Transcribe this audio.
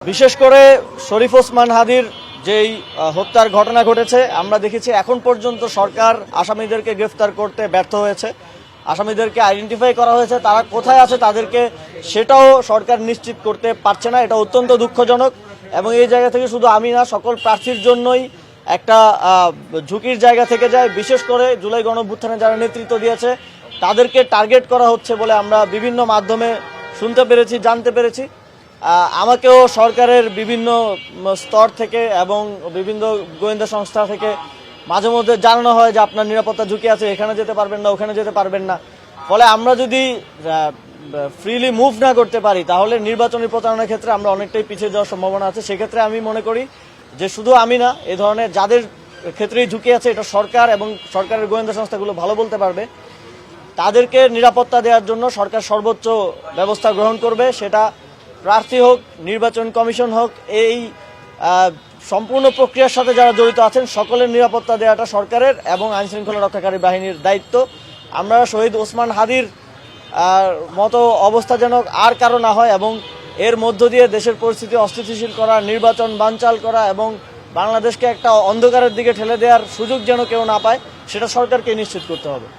বিশেষ করে শরীফ ওসমান হাদির যেই হত্যার ঘটনা ঘটেছে আমরা দেখেছি এখন পর্যন্ত সরকার আসামিদেরকে গ্রেফতার করতে ব্যর্থ হয়েছে। আসামিদেরকে আইডেন্টিফাই করা হয়েছে, তারা কোথায় আছে তাদেরকে সেটাও সরকার নিশ্চিত করতে পারছে না। এটা অত্যন্ত দুঃখজনক এবং এই জায়গা থেকে শুধু আমি না, সকল প্রার্থীর জন্যই একটা ঝুঁকির জায়গা থেকে যায়। বিশেষ করে জুলাই গণঅভ্যুত্থানে যারা নেতৃত্ব দিয়েছে তাদেরকে টার্গেট করা হচ্ছে বলে আমরা বিভিন্ন মাধ্যমে শুনতে পেরেছি, জানতে পেরেছি। আমাকেও সরকারের বিভিন্ন স্তর থেকে এবং বিভিন্ন গোয়েন্দা সংস্থা থেকে মাঝে মধ্যে জানানো হয় যে আপনার নিরাপত্তা ঝুঁকি আছে, এখানে যেতে পারবেন না, ওখানে যেতে পারবেন না। ফলে আমরা যদি ফ্রিলি মুভ না করতে পারি তাহলে নির্বাচনী প্রচারণার ক্ষেত্রে আমরা অনেকটাই পিছিয়ে যাওয়ার সম্ভাবনা আছে। সেক্ষেত্রে আমি মনে করি যে শুধু আমি না, এ ধরনের যাদের ক্ষেত্রেই ঝুঁকি আছে এটা সরকার এবং সরকারের গোয়েন্দা সংস্থাগুলো ভালো বলতে পারবে। তাদেরকে নিরাপত্তা দেওয়ার জন্য সরকার সর্বোচ্চ ব্যবস্থা গ্রহণ করবে, সেটা প্রার্থী হোক, নির্বাচন কমিশন হোক। এই সম্পূর্ণ প্রক্রিয়ার সাথে যারা জড়িত আছেন সকলের নিরাপত্তা দেওয়াটা সরকারের এবং আইনশৃঙ্খলা রক্ষাকারী বাহিনীর দায়িত্ব। আমরা শহীদ ওসমান হাদির মতো অবস্থা যেন আর কারো না হয় এবং এর মধ্য দিয়ে দেশের পরিস্থিতি অস্থিতিশীল করা, নির্বাচন বানচাল করা এবং বাংলাদেশকে একটা অন্ধকারের দিকে ঠেলে দেওয়ার সুযোগ যেন কেউ না পায়, সেটা সরকারকে নিশ্চিত করতে হবে।